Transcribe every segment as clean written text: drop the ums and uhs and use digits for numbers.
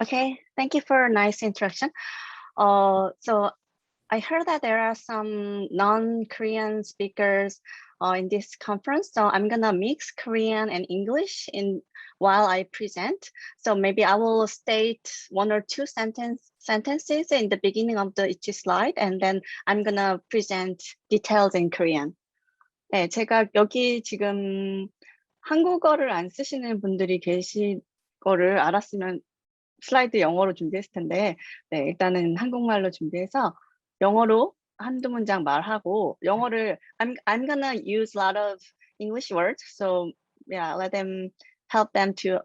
Okay, thank you for a nice introduction. So I heard that there are some non-Korean speakers in this conference, so I'm gonna mix Korean and English in while I present. So maybe I will state one or two sentences in the beginning of each slide, and then I'm gonna present details in Korean. 네, 제가 여기 지금 한국어를 안 쓰시는 분들이 계신 거를 알았으면 슬라이드 영어로 준비했을 텐데, 네, 일단은 한국말로 준비해서 영어로 한두 문장 말하고 영어를 I'm gonna use a lot of English words, so yeah, let them help them to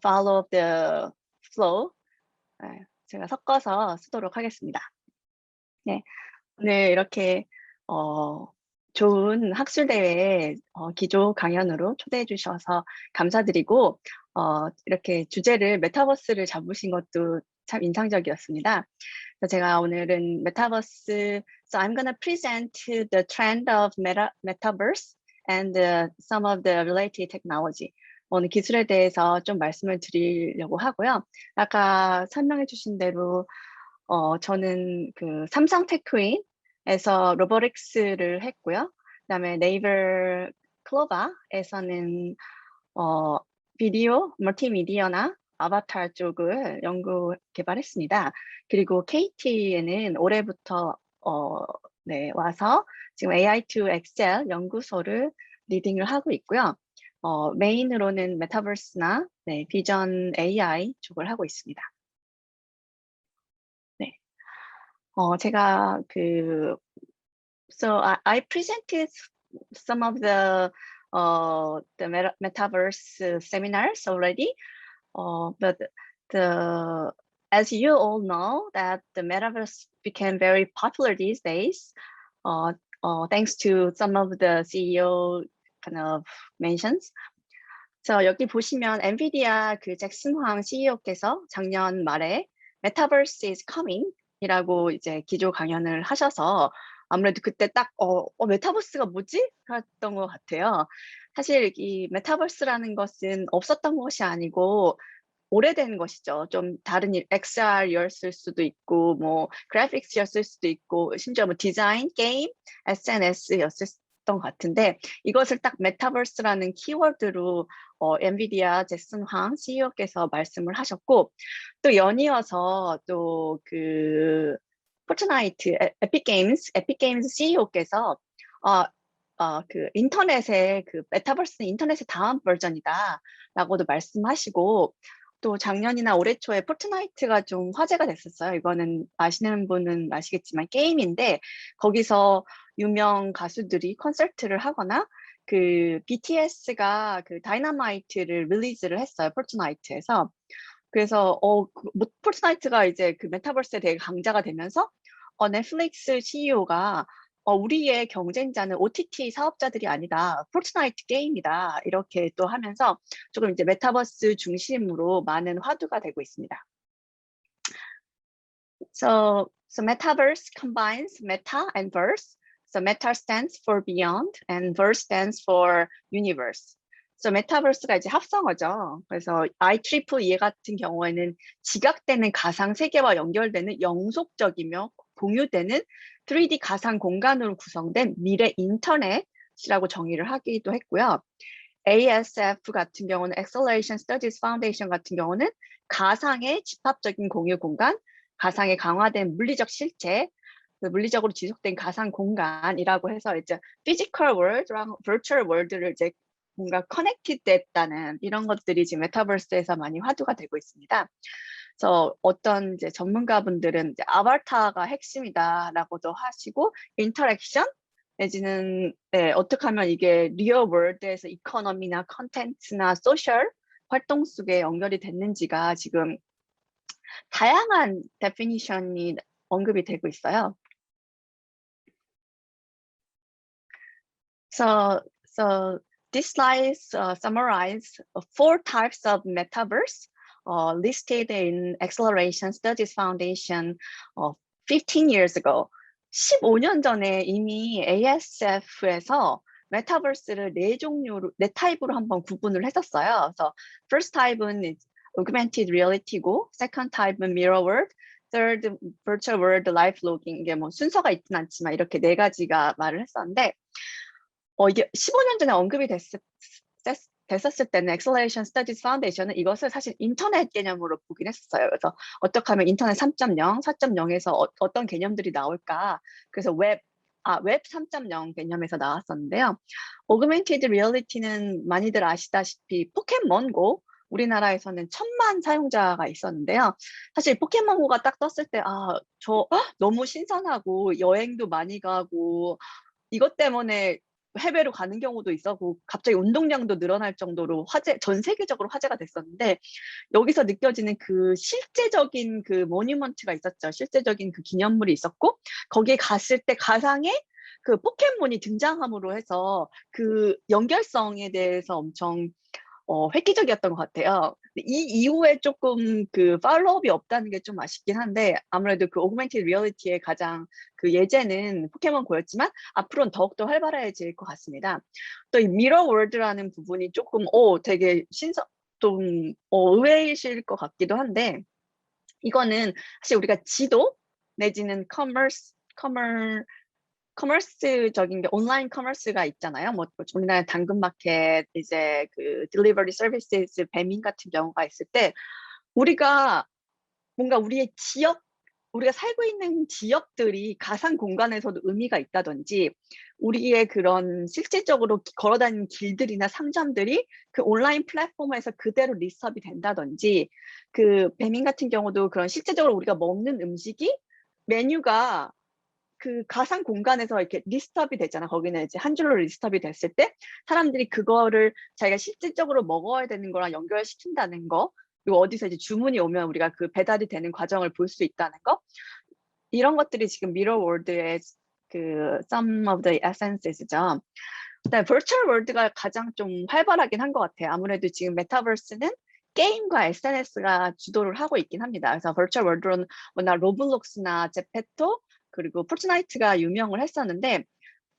follow the flow. 네, 제가 섞어서 쓰도록 하겠습니다. 네, 오늘 이렇게 좋은 학술대회 기조 강연으로 초대해 주셔서 감사드리고 이렇게 주제를 메타버스를 잡으신 것도 참 인상적이었습니다. 그래서 제가 오늘은 메타버스, so I'm gonna present the trend of metaverse and some of the related technology. 오늘 기술에 대해서 좀 말씀을 드리려고 하고요. 아까 설명해 주신 대로 저는 그 삼성 테크윈에서 로보틱스를 했고요. 그다음에 네이버 클로바에서는 비디오, 멀티미디어나 아바타 쪽을 연구 개발했습니다. 그리고 KT에는 올해부터 네, 와서 지금 AI to Excel 연구소를 리딩을 하고 있고요. 메인으로는 메타버스나 네, 비전 AI 쪽을 하고 있습니다. 네. 제가 so I presented some of the metaverse seminars already, but as you all know that the metaverse became very popular these days, thanks to some of the CEO kind of mentions. So 여기 보시면 엔비디아 그 잭슨 황 CEO께서 작년 말에 Metaverse is coming 이라고 이제 기조 강연을 하셔서 아무래도 그때 딱 메타버스가 뭐지? 그랬던 것 같아요. 사실 이 메타버스라는 것은 없었던 것이 아니고 오래된 것이죠. 좀 다른 XR이었을 수도 있고, 뭐 그래픽스였을 수도 있고, 심지어 뭐 디자인, 게임, SNS였을 것 같은데 이것을 딱 메타버스라는 키워드로 엔비디아 잭슨 황 CEO께서 말씀을 하셨고 또 연이어서 또 그 포트나이트 에픽게임즈 CEO께서 그 인터넷의 그 메타버스는 인터넷의 다음 버전이다라고도 말씀하시고 또 작년이나 올해 초에 포트나이트가 좀 화제가 됐었어요. 이거는 아시는 분은 아시겠지만 게임인데 거기서 유명 가수들이 콘서트를 하거나 그 BTS가 그 다이너마이트를 릴리즈를 했어요. 포트나이트에서. 그래서 포트나이트가 이제 그 메타버스에 되게 강자가 되면서 넷플릭스 CEO가 우리의 경쟁자는 OTT 사업자들이 아니다. 포트나이트 게임이다. 이렇게 또 하면서 조금 이제 메타버스 중심으로 많은 화두가 되고 있습니다. So metaverse combines meta and verse. So meta stands for beyond and verse stands for universe. So metaverse가 이제 합성어죠. 그래서 IEEE 같은 경우에는 지각되는 가상 세계와 연결되는 영속적이며 공유되는 3D 가상 공간으로 구성된 미래 인터넷이라고 정의를 하기도 했고요. ASF 같은 경우는 Acceleration Studies Foundation 같은 경우는 가상의 집합적인 공유 공간, 가상의 강화된 물리적 실체, 물리적으로 지속된 가상 공간이라고 해서 이제 physical world랑 virtual world를 이제 뭔가 커넥티드 됐다는 이런 것들이 지금 메타버스에서 많이 화두가 되고 있습니다. 그래서 어떤 이제 전문가분들은 이제 아바타가 핵심이다라고도 하시고 인터랙션 내지는 어떻게 하면 이게 리얼 월드에서 이코노미나 컨텐츠나 소셜 활동 속에 연결이 됐는지가 지금 다양한 데피니션이 언급이 되고 있어요. So this slide summarizes 4 types of metaverse listed in Acceleration Studies Foundation 15 years ago. 15년 전에 이미 ASF에서 메타버스를 4타입으로 한번 구분을 했었어요. 그래서 first type은 augmented reality고, second type은 mirror world, third virtual world life logging. 이게 뭐 순서가 있진 않지만 이렇게 네 가지가 말을 했었는데, 이게 15년 전에 언급이 됐었을 때는 Acceleration Studies Foundation은 이것을 사실 인터넷 개념으로 보긴 했었어요. 그래서 어떻게 하면 인터넷 3.0, 4.0에서 어떤 개념들이 나올까. 그래서 웹 3.0 개념에서 나왔었는데요. Augmented Reality는 많이들 아시다시피 포켓몬고, 우리나라에서는 1,000만 사용자가 있었는데요. 사실 포켓몬고가 딱 떴을 때, 너무 신선하고 여행도 많이 가고, 이것 때문에 해외로 가는 경우도 있었고, 갑자기 운동량도 늘어날 정도로 전 세계적으로 화제가 됐었는데, 여기서 느껴지는 그 실제적인 그 모뉴먼트가 있었죠. 실제적인 그 기념물이 있었고, 거기에 갔을 때 가상의 그 포켓몬이 등장함으로 해서 그 연결성에 대해서 엄청 획기적이었던 것 같아요. 이 이후에 조금 그 팔로우업이 없다는 게 좀 아쉽긴 한데, 아무래도 그 오그멘티드 리얼리티의 가장 그 예제는 포켓몬고였지만 앞으로는 더욱더 활발해질 것 같습니다. 또 이 미러 월드라는 부분이 조금 되게 좀 의외이실 것 같기도 한데, 이거는 사실 우리가 지도 내지는 커머스적인 게 온라인 커머스가 있잖아요. 뭐 우리나라 당근마켓, 이제 그 딜리버리 서비스, 배민 같은 경우가 있을 때, 우리가 뭔가 우리가 살고 있는 지역들이 가상 공간에서도 의미가 있다든지, 우리의 그런 실질적으로 걸어다니는 길들이나 상점들이 그 온라인 플랫폼에서 그대로 리스트업이 된다든지, 그 배민 같은 경우도 그런 실제적으로 우리가 먹는 음식이 메뉴가 그 가상 공간에서 이렇게 리스트업이 되잖아. 거기는 이제 한 줄로 리스트업이 됐을 때 사람들이 그거를 자기가 실질적으로 먹어야 되는 거랑 연결시킨다는 거, 그리고 어디서 이제 주문이 오면 우리가 그 배달이 되는 과정을 볼 수 있다는 거, 이런 것들이 지금 미러 월드의 그 some of the essences죠. 그다음에 virtual world가 가장 좀 활발하긴 한 것 같아요. 아무래도 지금 메타버스는 게임과 SNS가 주도를 하고 있긴 합니다. 그래서 virtual world로는 워낙 로블록스나 제페토, 그리고 포트나이트가 유명을 했었는데,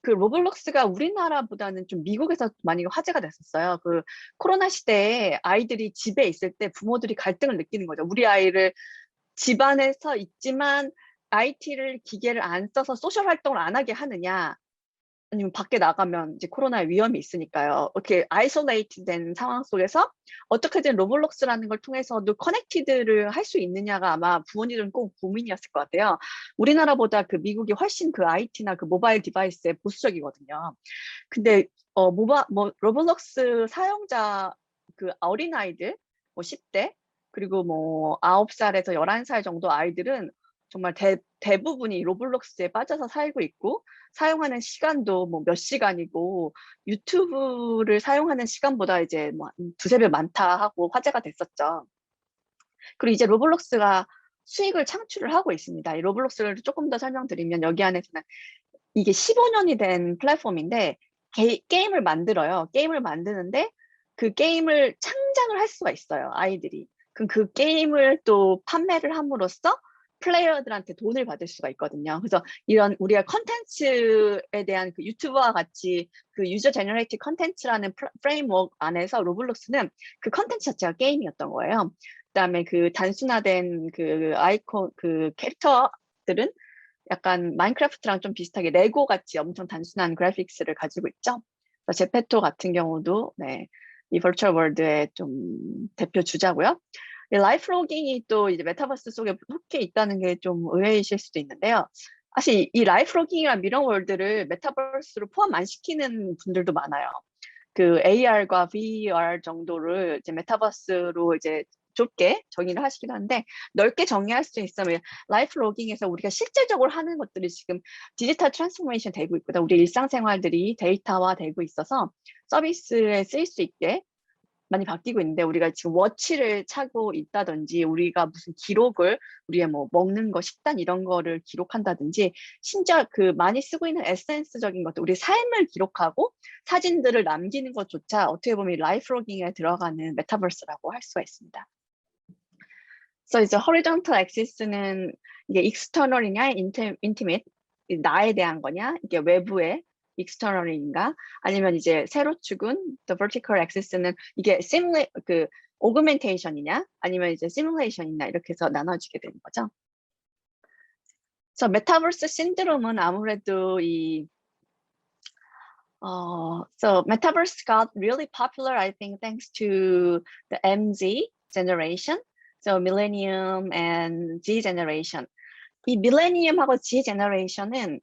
그 로블록스가 우리나라보다는 좀 미국에서 많이 화제가 됐었어요. 그 코로나 시대에 아이들이 집에 있을 때 부모들이 갈등을 느끼는 거죠. 우리 아이를 집안에서 있지만 기계를 안 써서 소셜 활동을 안 하게 하느냐, 아니면 밖에 나가면 이제 코로나의 위험이 있으니까요. 이렇게 아이솔레이트 된 상황 속에서 어떻게든 로블록스라는 걸 통해서도 커넥티드를 할 수 있느냐가 아마 부모님들은 꼭 고민이었을 것 같아요. 우리나라보다 그 미국이 훨씬 그 IT나 그 모바일 디바이스에 보수적이거든요. 근데 로블록스 사용자, 그 어린아이들, 뭐 10대, 그리고 뭐 9살에서 11살 정도 아이들은 정말 대부분이 로블록스에 빠져서 살고 있고, 사용하는 시간도 뭐 몇 시간이고, 유튜브를 사용하는 시간보다 이제 뭐 두세 배 많다 하고 화제가 됐었죠. 그리고 이제 로블록스가 수익을 창출을 하고 있습니다. 이 로블록스를 조금 더 설명드리면, 여기 안에서는 이게 15년이 된 플랫폼인데, 게임을 만들어요. 게임을 만드는데 그 게임을 창작을 할 수가 있어요, 아이들이. 그럼 그 게임을 또 판매를 함으로써 플레이어들한테 돈을 받을 수가 있거든요. 그래서 이런 우리가 컨텐츠에 대한 그 유튜브와 같이 그 유저 제너레이티브 컨텐츠라는 프레임워크 안에서 로블록스는 그 컨텐츠 자체가 게임이었던 거예요. 그다음에 그 단순화된 그 아이콘, 그 캐릭터들은 약간 마인크래프트랑 좀 비슷하게 레고 같이 엄청 단순한 그래픽스를 가지고 있죠. 제페토 같은 경우도 이 버추얼 월드의 좀 대표 주자고요. 이 라이프 로깅이 또 이제 메타버스 속에 속해 있다는 게 좀 의외이실 수도 있는데요. 사실 이 라이프 로깅이랑 미러 월드를 메타버스로 포함 안 시키는 분들도 많아요. 그 AR과 VR 정도를 이제 메타버스로 이제 좁게 정의를 하시긴 한데, 넓게 정의할 수 있으면 라이프 로깅에서 우리가 실제적으로 하는 것들이 지금 디지털 트랜스포메이션 되고 있거든. 우리 일상생활들이 데이터화 되고 있어서 서비스에 쓰일 수 있게 많이 바뀌고 있는데, 우리가 지금 워치를 차고 있다든지, 우리가 무슨 기록을, 우리의 뭐 먹는 거, 식단 이런 거를 기록한다든지, 심지어 그 많이 쓰고 있는 에센스적인 것들, 우리 삶을 기록하고 사진들을 남기는 것조차 어떻게 보면 라이프 로깅에 들어가는 메타버스라고 할 수가 있습니다. 그래서 이제 horizontal axis는 이게 external이냐, intimate, 나에 대한 거냐, 이게 외부의 external인가, 아니면 이제 세로축은 the vertical axis는 이게 오그멘테이션이냐 아니면 이제 시뮬레이션이냐 이렇게 해서 나눠지게 되는 거죠. 그래서 메타버스 신드롬은 아무래도 so metaverse got really popular, I think, thanks to the MZ generation, so millennium and Z generation. 이 밀레니엄하고 Z 제너레이션은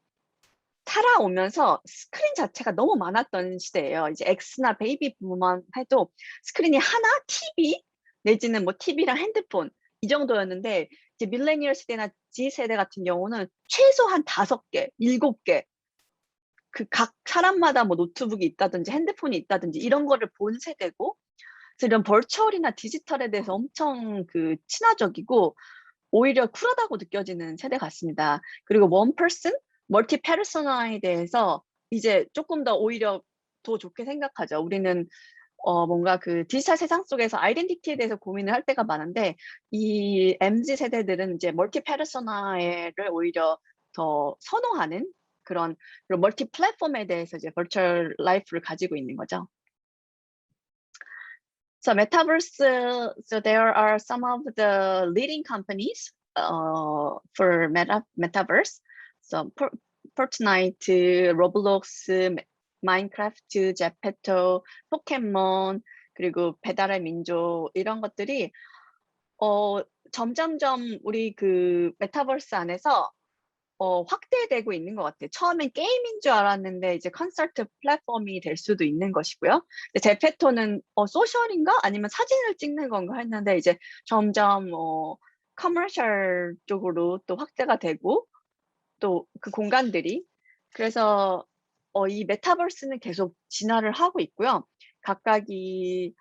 살아오면서 스크린 자체가 너무 많았던 시대예요. 이제 X나 베이비 부만 해도 스크린이 하나, TV 내지는 뭐 TV랑 핸드폰 이 정도였는데 이제 밀레니얼 세대나 Z 세대 같은 경우는 최소한 5개, 7개 그 각 사람마다 뭐 노트북이 있다든지 핸드폰이 있다든지 이런 거를 본 세대고 그래서 이런 버추얼이나 디지털에 대해서 엄청 그 친화적이고 오히려 쿨하다고 느껴지는 세대 같습니다. 그리고 원 퍼슨, 멀티 페르소나에 대해서 이제 조금 더 오히려 더 좋게 생각하죠. 우리는 뭔가 그 디지털 세상 속에서 아이덴티티에 대해서 고민을 할 때가 많은데 이 MZ 세대들은 이제 멀티 페르소나를 오히려 더 선호하는 그런 멀티 플랫폼에 대해서 이제 버추얼 라이프를 가지고 있는 거죠. So metaverse, so there are some of the leading companies for metaverse. So Fortnite, Roblox, 마인크래프트, 제페토, 포켓몬, 그리고 배달의 민족 이런 것들이 점점점 우리 그 메타버스 안에서 확대되고 있는 것 같아요. 처음엔 게임인 줄 알았는데 이제 콘서트 플랫폼이 될 수도 있는 것이고요. 제페토는 소셜인가 아니면 사진을 찍는 건가 했는데 이제 점점 커머셜 쪽으로 또 확대가 되고 또 그 공간들이 그래서 이 메타버스는 계속 진화를 하고 있고요. 각각이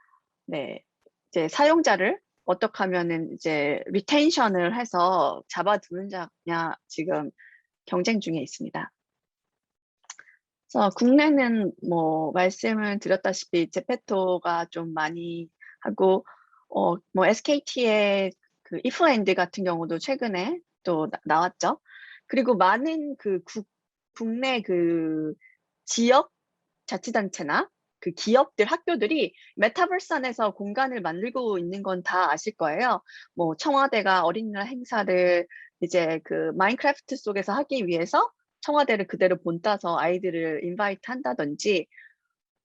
네 이제 사용자를 어떻게 하면은 이제 리텐션을 해서 잡아두느냐 지금 경쟁 중에 있습니다. 그래서 국내는 뭐 말씀을 드렸다시피 제페토가 좀 많이 하고 뭐 SKT의 그 이프랜드 같은 경우도 최근에 또 나왔죠. 그리고 많은 그 국내 그 지역 자치단체나 그 기업들, 학교들이 메타버스 안에서 공간을 만들고 있는 건 다 아실 거예요. 뭐 청와대가 어린이날 행사를 이제 그 마인크래프트 속에서 하기 위해서 청와대를 그대로 본따서 아이들을 인바이트 한다든지,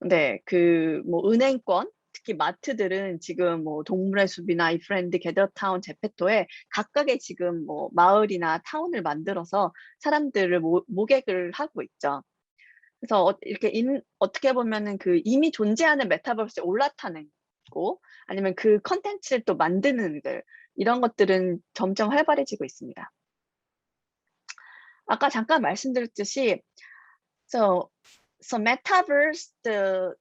네, 그 뭐 은행권, 특히 마트들은 지금 뭐 동물의 숲이나 이프랜드, 게더타운, 제페토에 각각의 지금 뭐 마을이나 타운을 만들어서 사람들을 모객을 하고 있죠. 그래서 이렇게 어떻게 보면은 그 이미 존재하는 메타버스에 올라타는 거 아니면 그 컨텐츠를 또 만드는 들 이런 것들은 점점 활발해지고 있습니다. 아까 잠깐 말씀드렸듯이 so metaverse the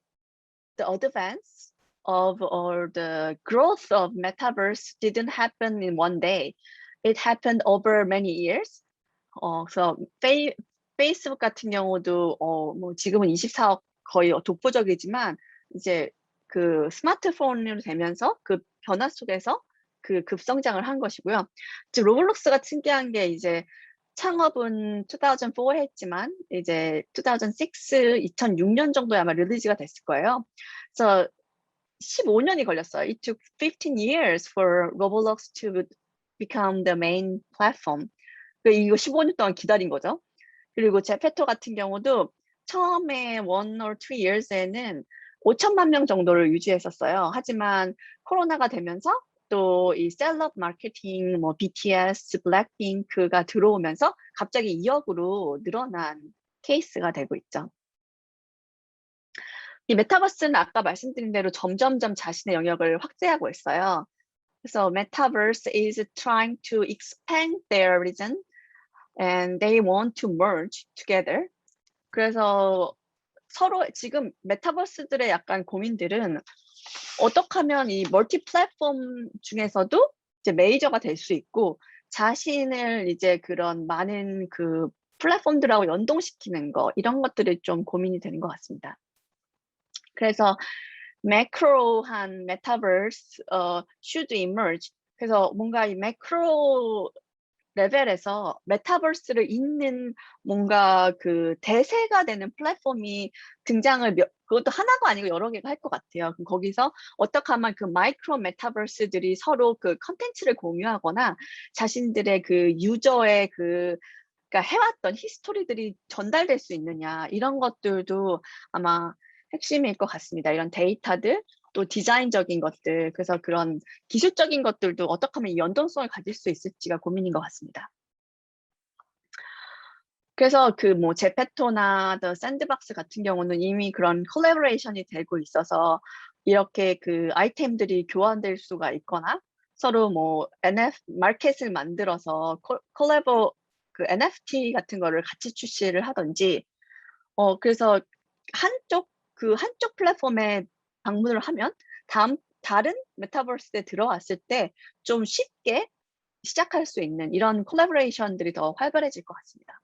advance of or the growth of metaverse didn't happen in one day. It happened over many years. 그래서 페이스북 같은 경우도 뭐 지금은 24억 거의 독보적이지만 이제 그 스마트폰으로 되면서 그 변화 속에서 그 급성장을 한 것이고요. 이제 로블록스가 특이한 게 이제 창업은 2004 했지만 이제 2006, 2006년 정도에 아마 릴리즈가 됐을 거예요. 그래서 15년이 걸렸어요. It took 15 years for Roblox to become the main platform. 이거 15년 동안 기다린 거죠. 그리고 제페토 같은 경우도 처음에 1 or 2 years에는 5천만 명 정도를 유지했었어요. 하지만 코로나가 되면서 또 이 셀럽 마케팅, 뭐 BTS, 블랙핑크가 들어오면서 갑자기 2억으로 늘어난 케이스가 되고 있죠. 이 메타버스는 아까 말씀드린 대로 점점점 자신의 영역을 확대하고 있어요. 그래서 Metaverse is trying to expand their region and they want to merge together. 그래서 서로 지금 메타버스들의 약간 고민들은 어떻게 하면 이 멀티 플랫폼 중에서도 이제 메이저가 될 수 있고 자신을 이제 그런 많은 그 플랫폼들하고 연동시키는 거 이런 것들이 좀 고민이 되는 것 같습니다. 그래서 매크로한 메타버스 should emerge. 그래서 뭔가 이 매크로 레벨에서 메타버스를 잇는 뭔가 그 대세가 되는 플랫폼이 등장을 그것도 하나가 아니고 여러 개가 할 것 같아요. 그럼 거기서 어떻게 하면 그 마이크로 메타버스들이 서로 그 컨텐츠를 공유하거나 자신들의 그 유저의 그러니까 해왔던 히스토리들이 전달될 수 있느냐 이런 것들도 아마 핵심일 것 같습니다. 이런 데이터들 또 디자인적인 것들 그래서 그런 기술적인 것들도 어떻게 하면 이 연동성을 가질 수 있을지가 고민인 것 같습니다. 그래서 그 뭐 제페토나 더 샌드박스 같은 경우는 이미 그런 콜라보레이션이 되고 있어서 이렇게 그 아이템들이 교환될 수가 있거나 서로 뭐 마켓을 만들어서 콜라보 그 NFT 같은 거를 같이 출시를 하든지 그래서 한쪽 플랫폼에 방문을 하면 다른 메타버스에 들어왔을 때 좀 쉽게 시작할 수 있는 이런 콜라보레이션들이 더 활발해질 것 같습니다.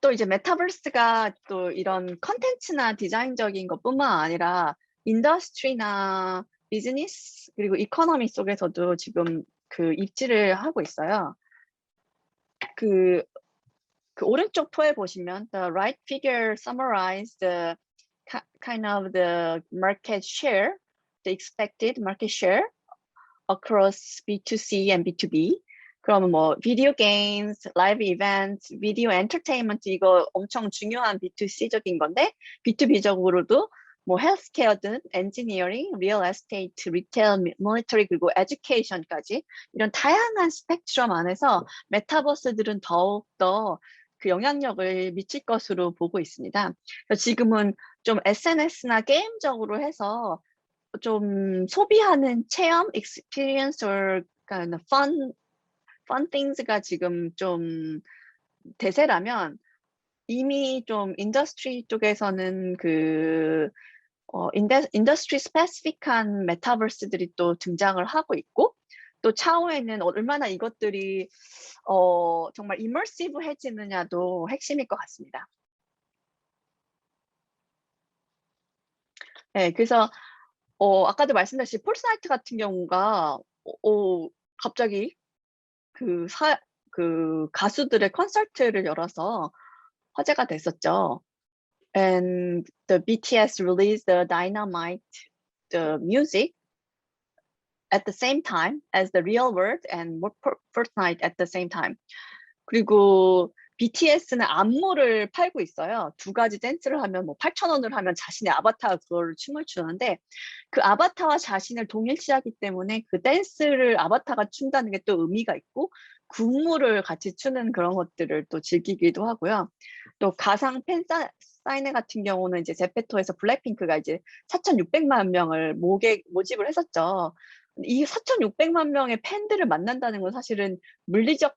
또 이제 메타버스가 또 이런 컨텐츠나 디자인적인 것뿐만 아니라 인더스트리나 비즈니스 그리고 이코노미 속에서도 지금 그 입지를 하고 있어요. 그 오른쪽 표에 보시면 the right figure summarize the kind of the market share, the expected market share across B2C and B2B. 그러면 뭐 비디오 게임스, 라이브 이벤트, 비디오 엔터테인먼트 이거 엄청 중요한 B2C적인 건데 B2B적으로도 뭐 헬스케어든 엔지니어링, 리얼 에스테이트, 리테일, 밀리터리 그리고 에듀케이션까지 이런 다양한 스펙트럼 안에서 메타버스들은 더욱더 그 영향력을 미칠 것으로 보고 있습니다. 지금은 좀 SNS나 게임적으로 해서 좀 소비하는 체험, experience or kind of fun things가 지금 좀 대세라면 이미 좀 인더스트리 쪽에서는 그 인더스트리 스페시픽한 메타버스들이 또 등장을 하고 있고 또 차후에는 얼마나 이것들이 정말 이머시브해지느냐도 핵심일 것 같습니다. 네, 그래서 아까도 말씀드렸듯이 폴스나이트 같은 경우가 갑자기 그 가수들의 콘서트를 열어서 화제가 됐었죠. And the BTS released the Dynamite, the music at the same time as the real world and Fortnite at the same time. 그리고 BTS는 안무를 팔고 있어요. 두 가지 댄스를 하면 뭐 8,000원을 하면 자신의 아바타가 그걸 춤을 추는데 그 아바타와 자신을 동일시하기 때문에 그 댄스를 아바타가 춘다는 게 또 의미가 있고 군무를 같이 추는 그런 것들을 또 즐기기도 하고요. 또 가상 팬 사인회 같은 경우는 이제 제페토에서 블랙핑크가 이제 4,600만 명을 모집을 했었죠. 이 4,600만 명의 팬들을 만난다는 건 사실은 물리적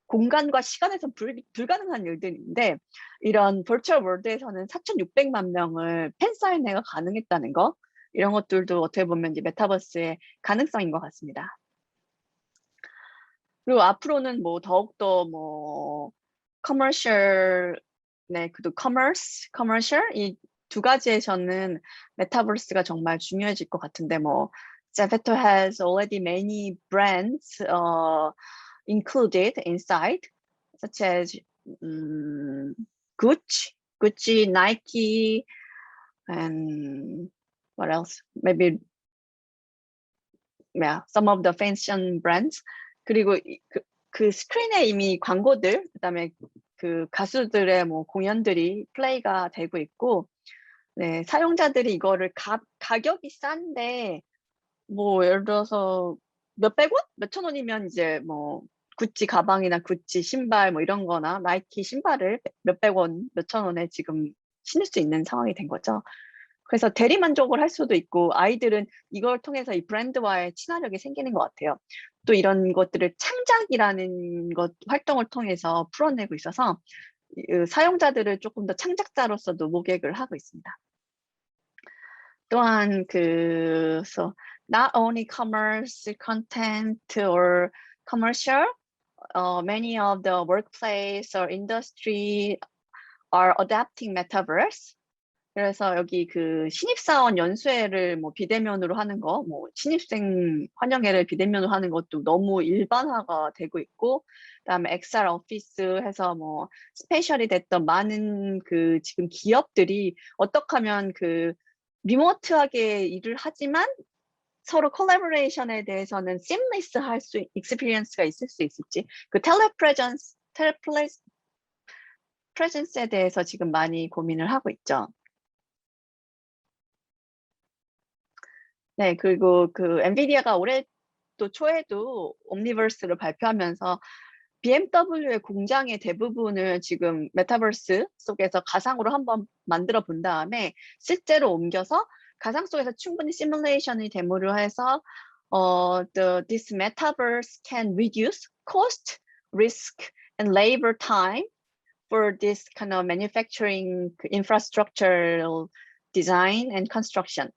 공간과 시간에서 불가능한 일들인데 이런 버추얼 월드에서는 4,600만 명을 팬 사인회가 가능했다는 거 이런 것들도 어떻게 보면 이제 메타버스의 가능성인 것 같습니다. 그리고 앞으로는 뭐 더욱더 뭐 커머셜 그도 커머셜 이 두 가지에서는 메타버스가 정말 중요해질 것 같은데 뭐 Zepeto has already many brands included inside, such as Gucci, Nike, and what else? Maybe some of the fashion brands. 그리고 그 스크린에 이미 광고들, 그다음에 그 가수들의 뭐 공연들이 플레이가 되고 있고, 네, 사용자들이 이거를 가격이 싼데 뭐 예를 들어서 몇백 원? 몇천 원이면 이제 뭐 구찌 가방이나 구찌 신발 뭐 이런 거나 나이키 신발을 몇백 원, 몇천 원에 지금 신을 수 있는 상황이 된 거죠. 그래서 대리만족을 할 수도 있고 아이들은 이걸 통해서 이 브랜드와의 친화력이 생기는 것 같아요. 또 이런 것들을 창작이라는 활동을 통해서 풀어내고 있어서 사용자들을 조금 더 창작자로서도 모객을 하고 있습니다. 또한 so not only commerce, content, or commercial, many of the workplace or industry are adapting metaverse. 그래서 여기 그 신입사원 연수회를 뭐 비대면으로 하는 거, 뭐 신입생 환영회를 비대면으로 하는 것도 너무 일반화가 되고 있고, 그다음에 엑셀 오피스 해서 뭐 스페셜이 됐던 많은 그 지금 기업들이 어떻게 하면 그 리모트하게 일을 하지만 서로 콜라보레이션에 대해서는 seamless 할 수, 익스피리언스가 있을 수 있을지, 그 텔레프레젠스에 대해서 지금 많이 고민을 하고 있죠. 네, 그리고 그 엔비디아가 올해 또 초에도 옴니버스를 발표하면서 BMW의 공장의 대부분을 지금 메타버스 속에서 가상으로 한번 만들어 본 다음에 실제로 옮겨서 가상 속에서 충분히 시뮬레이션이 데모를 해서 this metaverse can reduce cost, risk, and labor time for this kind of manufacturing infrastructural design and construction.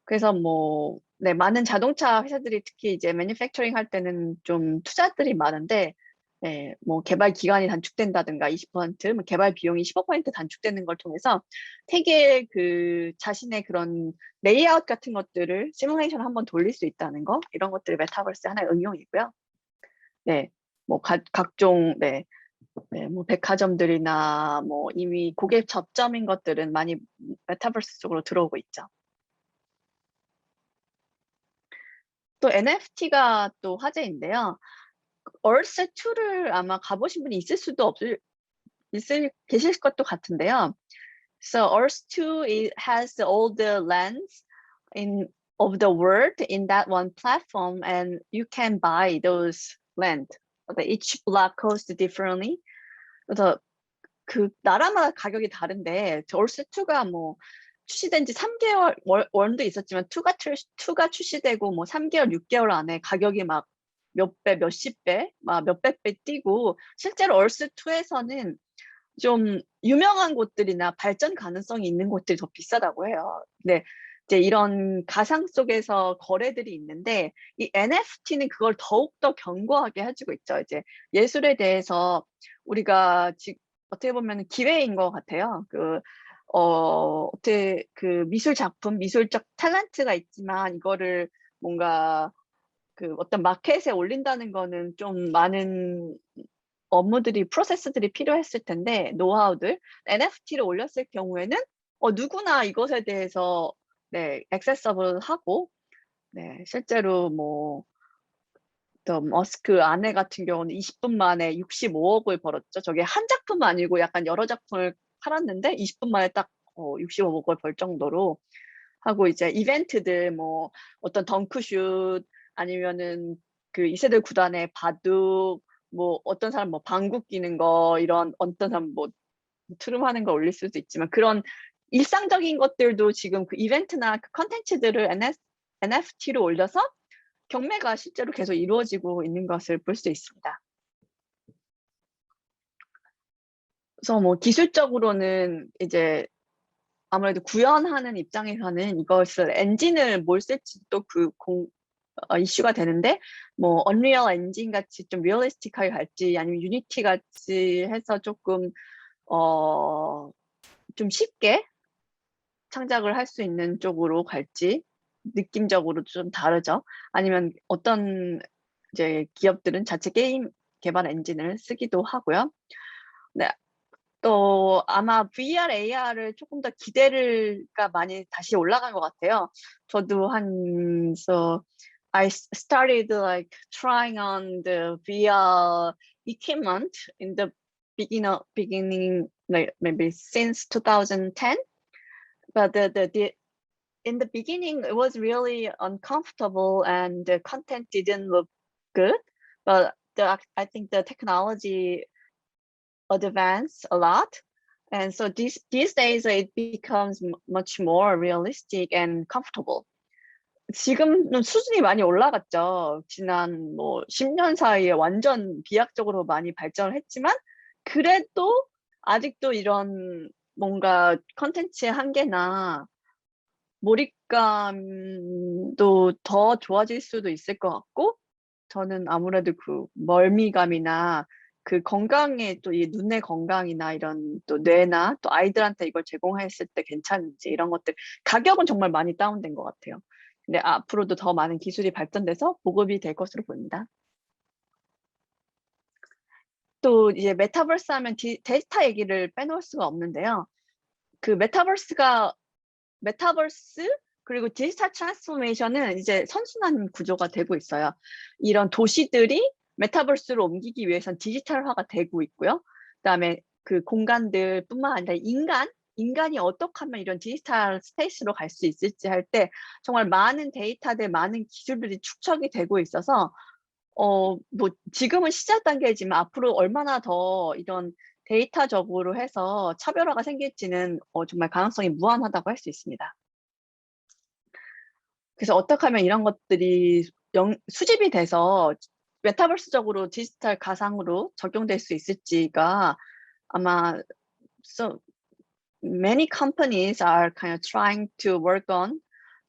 그래서 뭐, 네, 많은 자동차 회사들이 특히 이제 매니팩처링 할 때는 좀 투자들이 많은데, 네, 뭐 개발 기간이 단축된다든가 20%, 뭐 개발 비용이 15% 단축되는 걸 통해서 세계 그 자신의 그런 레이아웃 같은 것들을 시뮬레이션 한번 돌릴 수 있다는 거, 이런 것들이 메타버스 하나의 응용이고요. 네, 뭐 각종 뭐 백화점들이나 뭐 이미 고객 접점인 것들은 많이 메타버스 쪽으로 들어오고 있죠. 또 NFT가 또 화제인데요. 얼스2를 아마 가보신 분이 있을 수도 계실 것도 같은데요. So Earth2 has all the lands of the world in that one platform, and you can buy those land. Each block costs differently. 그래서 그 나라마다 가격이 다른데 얼스2가 뭐 출시된 지 3개월, 원도 있었지만 2가 출시되고 뭐 3개월, 6개월 안에 가격이 막 몇 배, 몇십 배, 막 몇백 배 뛰고, 실제로 얼스2에서는 좀 유명한 곳들이나 발전 가능성이 있는 곳들이 더 비싸다고 해요. 근데 이제 이런 가상 속에서 거래들이 있는데, 이 NFT는 그걸 더욱더 견고하게 해주고 있죠. 이제 예술에 대해서 우리가 지금 어떻게 보면 기회인 것 같아요. 어떻게 그 미술 작품, 미술적 탤런트가 있지만 이거를 뭔가 그 어떤 마켓에 올린다는 거는 좀 많은 업무들이, 프로세스들이 필요했을 텐데, 노하우들, NFT를 올렸을 경우에는 누구나 이것에 대해서 네, 액세서블 하고, 네, 실제로 뭐, 더 머스크 아내 같은 경우는 20분 만에 65억을 벌었죠. 저게 한 작품 아니고 약간 여러 작품을 팔았는데 20분 만에 딱 65억을 벌 정도로 하고, 이제 이벤트들 뭐 어떤 덩크슛 아니면은 그 이세돌 구단의 바둑, 뭐 어떤 사람 뭐 방구 끼는 거, 이런 어떤 사람 뭐 트름하는 거 올릴 수도 있지만, 그런 일상적인 것들도 지금 그 이벤트나 그 컨텐츠들을 NFT로 올려서 경매가 실제로 계속 이루어지고 있는 것을 볼 수 있습니다. 그래서 뭐 기술적으로는 이제 아무래도 구현하는 입장에서는 이것을 엔진을 뭘 쓸지 또 이슈가 되는데, 뭐 언리얼 엔진 같이 좀 리얼리스틱하게 갈지, 아니면 유니티 같이 해서 조금 좀 쉽게 창작을 할 수 있는 쪽으로 갈지, 느낌적으로 좀 다르죠. 아니면 어떤 이제 기업들은 자체 게임 개발 엔진을 쓰기도 하고요. 네, 또 아마 VR, AR을 조금 더 기대가 많이 다시 올라간 것 같아요. 저도 so I started like trying on the VR equipment in the beginning, like maybe since 2010. But in the beginning, it was really uncomfortable and the content didn't look good. But I think the technology advanced a lot. And so these days it becomes much more realistic and comfortable. 지금은 수준이 많이 올라갔죠. 지난 뭐 10년 사이에 완전 비약적으로 많이 발전을 했지만, 그래도 아직도 이런 뭔가 컨텐츠의 한계나 몰입감도 더 좋아질 수도 있을 것 같고, 저는 아무래도 그 멀미감이나 그 건강에 또 이 눈의 건강이나 이런 또 뇌나 또 아이들한테 이걸 제공했을 때 괜찮은지 이런 것들 가격은 정말 많이 다운된 것 같아요. 근데 앞으로도 더 많은 기술이 발전돼서 보급이 될 것으로 보입니다. 또 이제 메타버스 하면 데이터 얘기를 빼놓을 수가 없는데요. 그 메타버스 그리고 디지털 트랜스포메이션은 이제 선순환 구조가 되고 있어요. 이런 도시들이 메타버스로 옮기기 위해선 디지털화가 되고 있고요. 그다음에 그 공간들뿐만 아니라 인간이 어떻게 하면 이런 디지털 스페이스로 갈 수 있을지 할 때 정말 많은 데이터들, 많은 기술들이 축적이 되고 있어서 뭐 지금은 시작 단계지만 앞으로 얼마나 더 이런 데이터적으로 해서 차별화가 생길지는 정말 가능성이 무한하다고 할 수 있습니다. 그래서 어떻게 하면 이런 것들이 수집이 돼서 메타버스적으로 디지털 가상으로 적용될 수 있을지가 아마 so many companies are kind of trying to work on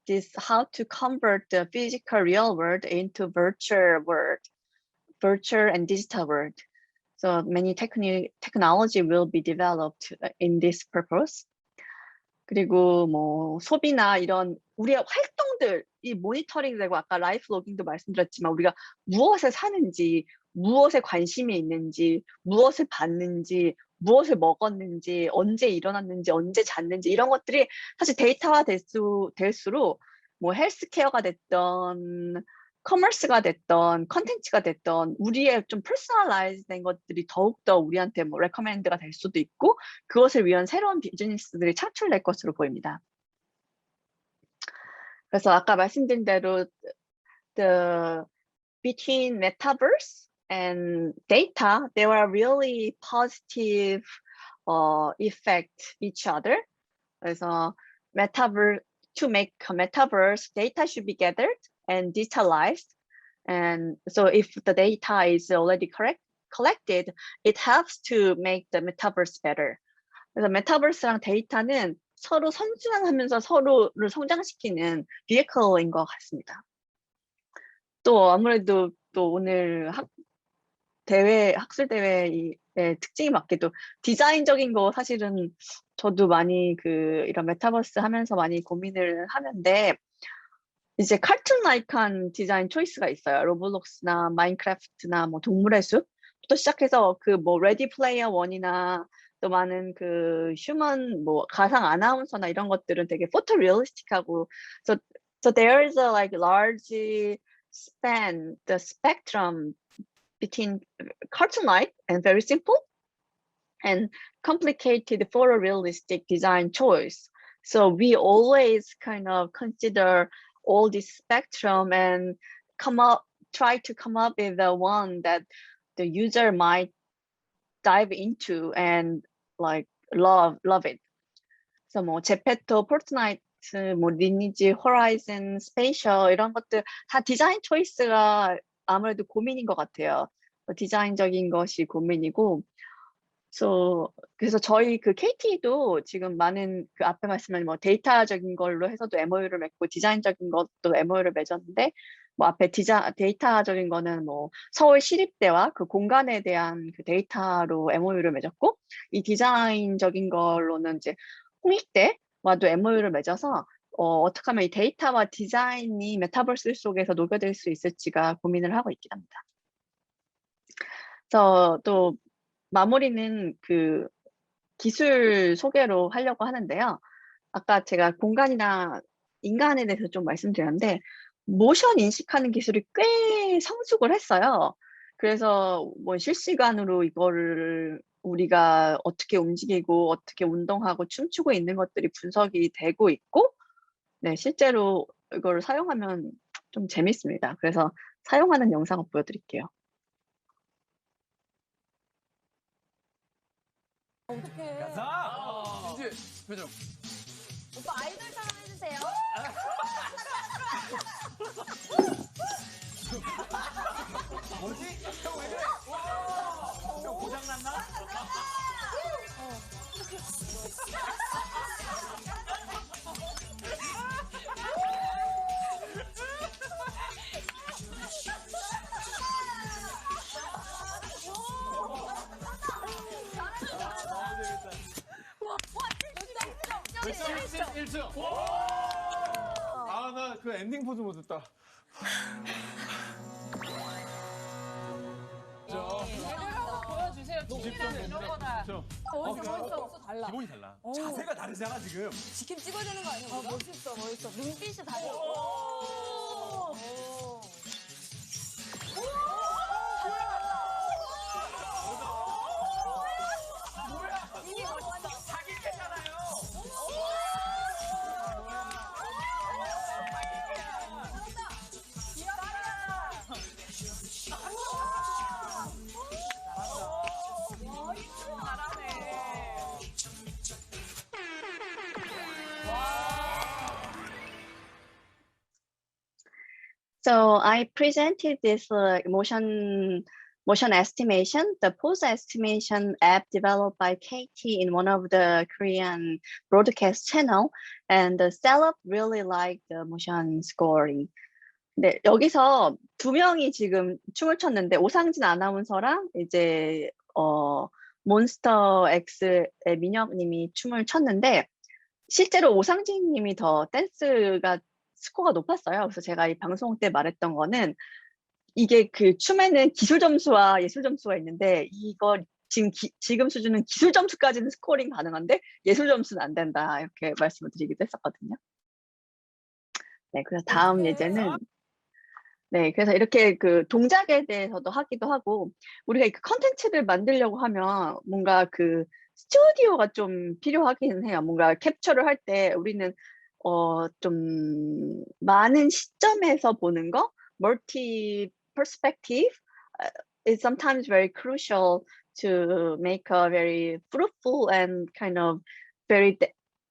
this, how to convert the physical real world into virtual and digital world. So many technology will be developed in this purpose. 그리고 뭐 소비나 이런 우리의 활동들, 이 모니터링 되고 아까 라이프 로깅도 말씀드렸지만 우리가 무엇에 사는지, 무엇에 관심이 있는지, 무엇을 봤는지, 무엇을 먹었는지, 언제 일어났는지, 언제 잤는지 이런 것들이 사실 데이터화 될수록 뭐 헬스케어가 됐던 커머스가 됐던 컨텐츠가 됐던 우리의 좀 퍼스널라이즈 된 것들이 더욱더 우리한테 뭐 레커멘드가 될 수도 있고 그것을 위한 새로운 비즈니스들이 창출될 것으로 보입니다. 그래서 아까 말씀드린 대로 between metaverse and data, there are really positive effect each other. 그래서 to make a metaverse, data should be gathered and digitalized. And so if the data is already collected, it helps to make the metaverse better. 그래서 메타버스랑 데이터는 서로 선순환하면서 서로를 성장시키는 vehicle인 것 같습니다. 또 아무래도 또 오늘 학술 대회의 특징이 맞게도 디자인적인 거 사실은 저도 많이 이런 메타버스 하면서 많이 고민을 하는데 이제 카툰 라이크한 디자인 초이스가 있어요. 로블록스나 마인크래프트나 뭐 동물의 숲부터 시작해서 뭐 레디 플레이어 원이나 또 많은 휴먼 뭐 가상 아나운서나 이런 것들은 되게 포토 리얼리스틱하고 so there is a like large span, the spectrum between cartoon-like and very simple and complicated photorealistic design choice. So we always kind of consider all this spectrum and try to come up with the one that the user might dive into and like love it. So 뭐 제페토, 포트나이트, 뭐 리니지, 호라이즌, 스페이셜 이런 것들 다 디자인 초이스가 아무래도 고민인 것 같아요. 디자인적인 것이 고민이고, 그래서 저희 KT도 지금 많은 앞에 말씀한 뭐 데이터적인 걸로 해서도 MOU를 맺고 디자인적인 것도 MOU를 맺었는데, 뭐 앞에 데이터적인 거는 뭐 서울 시립대와 공간에 대한 데이터로 MOU를 맺었고, 이 디자인적인 걸로는 이제 홍익대와도 MOU를 맺어서 어떻게 하면 이 데이터와 디자인이 메타버스 속에서 녹여질 수 있을지가 고민을 하고 있긴 합니다. 그래서 또 마무리는 기술 소개로 하려고 하는데요. 아까 제가 공간이나 인간에 대해서 좀 말씀드렸는데 모션 인식하는 기술이 꽤 성숙을 했어요. 그래서 뭐 실시간으로 이거를 우리가 어떻게 움직이고 어떻게 운동하고 춤추고 있는 것들이 분석이 되고 있고, 네, 실제로 이거를 사용하면 좀 재밌습니다. 그래서 사용하는 영상을 보여드릴게요. 어떡해. 가자! 진지 표정. 오빠 아이돌처럼 해주세요. 뭐지? 형 왜 그래? 와! 형 고장났나? 아, 그 엔딩 포즈 못했다. 제대로 보여주세요. 진짜는 이런 거다. 멋있어. 달라. 기본이 달라. 오. 자세가 다르잖아 지금. 지킴 찍어야 되는 거 아니야? 멋있어. 눈빛이 달라. 이게 멋있어. So I presented this motion estimation, the pose estimation app developed by KT in one of the Korean broadcast channel, and the stellup really liked the motion scoring. 네, 여기서 두 명이 지금 춤을 췄는데 오상진 아나운서랑 이제 몬스터 X의 민혁님이 춤을 췄는데 실제로 오상진님이 더 댄스가 스코어가 높았어요. 그래서 제가 이 방송 때 말했던 거는 이게 그 춤에는 기술 점수와 예술 점수가 있는데 이거 지금 수준은 기술 점수까지는 스코어링 가능한데 예술 점수는 안 된다 이렇게 말씀을 드리기도 했었거든요. 네, 그래서 다음 예제는 네, 그래서 이렇게 그 동작에 대해서도 하기도 하고 우리가 이 컨텐츠를 만들려고 하면 뭔가 그 스튜디오가 좀 필요하긴 해요. 뭔가 캡처를 할 때 우리는 좀 많은 시점에서 보는 거, multi perspective is sometimes very crucial to make a very fruitful and kind of very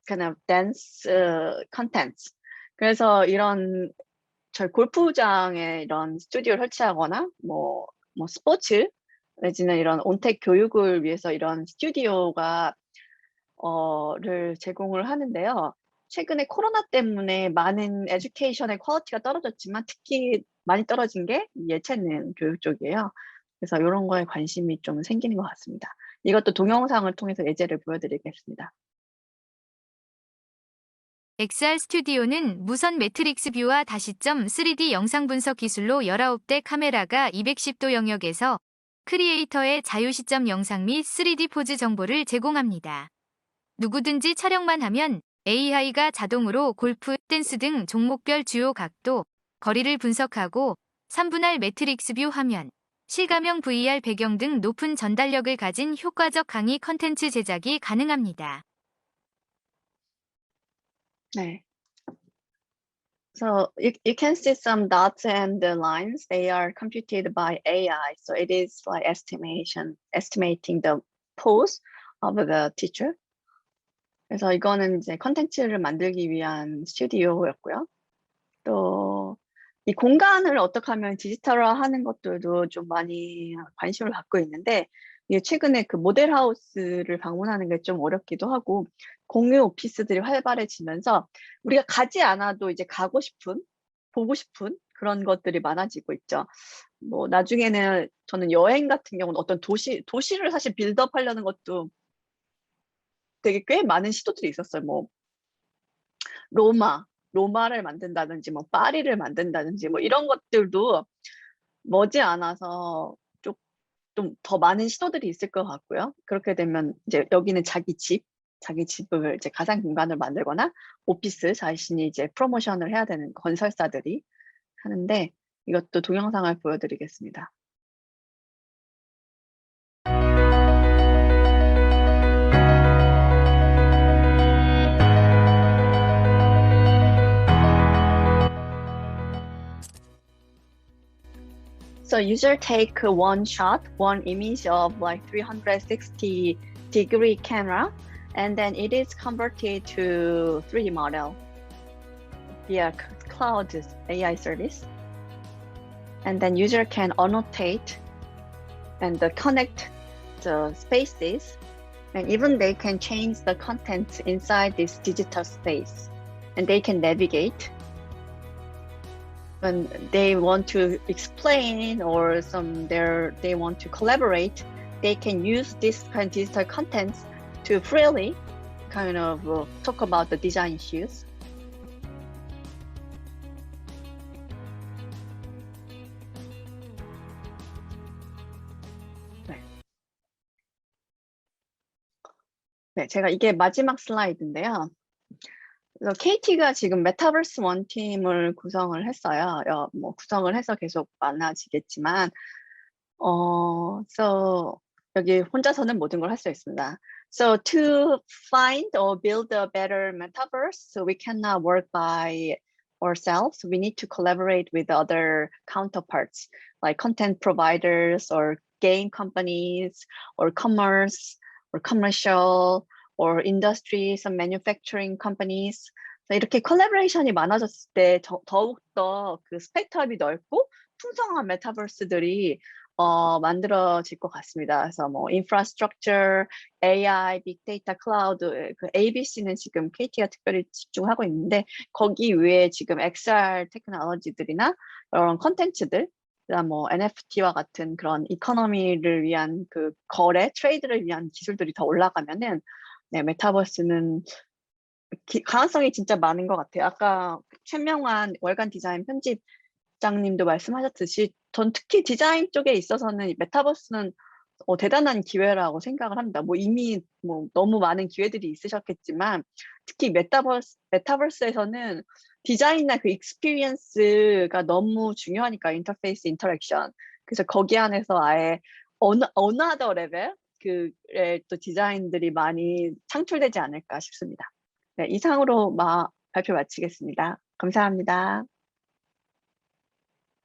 kind of dense contents. 그래서 이런 저희 골프장에 이런 스튜디오를 설치하거나 뭐 스포츠 내지는 이런 온택 교육을 위해서 이런 스튜디오가 를 제공을 하는데요. 최근에 코로나 때문에 많은 에듀케이션의 퀄리티가 떨어졌지만 특히 많이 떨어진 게 예체능 교육 쪽이에요. 그래서 이런 거에 관심이 좀 생기는 것 같습니다. 이것도 동영상을 통해서 예제를 보여드리겠습니다. XR 스튜디오는 무선 매트릭스 뷰와 다시점 3D 영상 분석 기술로 19대 카메라가 210도 영역에서 크리에이터의 자유시점 영상 및 3D 포즈 정보를 제공합니다. 누구든지 촬영만 하면 AI가 자동으로 골프, 댄스 등 종목별 주요 각도, 거리를 분석하고 3분할 매트릭스 뷰 화면, 실감형 VR 배경 등 높은 전달력을 가진 효과적 강의 컨텐츠 제작이 가능합니다. 네. So you can see some dots and the lines. They are computed by AI. So it is like estimating the pose of the teacher. 그래서 이거는 이제 컨텐츠를 만들기 위한 스튜디오였고요. 또 이 공간을 어떻게 하면 디지털화하는 것들도 좀 많이 관심을 갖고 있는데 이게 최근에 그 모델하우스를 방문하는 게 좀 어렵기도 하고 공유 오피스들이 활발해지면서 우리가 가지 않아도 이제 가고 싶은, 보고 싶은 그런 것들이 많아지고 있죠. 뭐 나중에는 저는 여행 같은 경우는 어떤 도시를 사실 빌드업 하려는 것도 되게 꽤 많은 시도들이 있었어요. 뭐 로마를 만든다든지 뭐 파리를 만든다든지 뭐 이런 것들도 머지않아서 좀 더 많은 시도들이 있을 것 같고요. 그렇게 되면 이제 여기는 자기 집을 이제 가상 공간을 만들거나 오피스 자신이 이제 프로모션을 해야 되는 건설사들이 하는데 이것도 동영상을 보여드리겠습니다. So user take one shot, one image of like 360-degree camera, and then it is converted to 3D model via cloud AI service. And then user can annotate and connect the spaces, and even they can change the content inside this digital space, and they can navigate. When they want to explain or they want to collaborate, they can use this kind of digital contents to freely kind of talk about the design issues. 네, 제가 이게 마지막 슬라이드인데요. 그래서 KT가 지금 메타버스 원팀을 구성을 했어요. 뭐 구성을 해서 계속 많아지겠지만, so 여기 혼자서는 모든 걸 할 수 있습니다. So to find or build a better metaverse, so we cannot work by ourselves. We need to collaborate with other counterparts, like content providers or game companies or commerce or commercial or industry, some manufacturing companies. 이렇게 콜라보레이션이 많아졌을 때 더욱더 그 스펙트럼이 넓고 풍성한 메타버스들이 만들어질 것 같습니다. 그래서 뭐 인프라스트럭처, AI, 빅데이터, 클라우드, 그 ABC는 지금 KT가 특별히 집중하고 있는데 거기 외에 지금 XR 테크놀로지들이나 이런 컨텐츠들, 그다음 뭐 NFT와 같은 그런 이코노미를 위한 그 거래, 트레이드를 위한 기술들이 더 올라가면은 네, 메타버스는 가능성이 진짜 많은 것 같아요. 아까 최명환 월간 디자인 편집장님도 말씀하셨듯이 전 특히 디자인 쪽에 있어서는 메타버스는 대단한 기회라고 생각을 합니다. 뭐 이미 뭐 너무 많은 기회들이 있으셨겠지만 특히 메타버스에서는 디자인이나 그 익스피리언스가 너무 중요하니까 인터페이스 인터랙션. 그래서 거기 안에서 아예 어느 하더 레벨 그의 또 디자인들이 많이 창출되지 않을까 싶습니다. 네, 이상으로 발표 마치겠습니다. 감사합니다.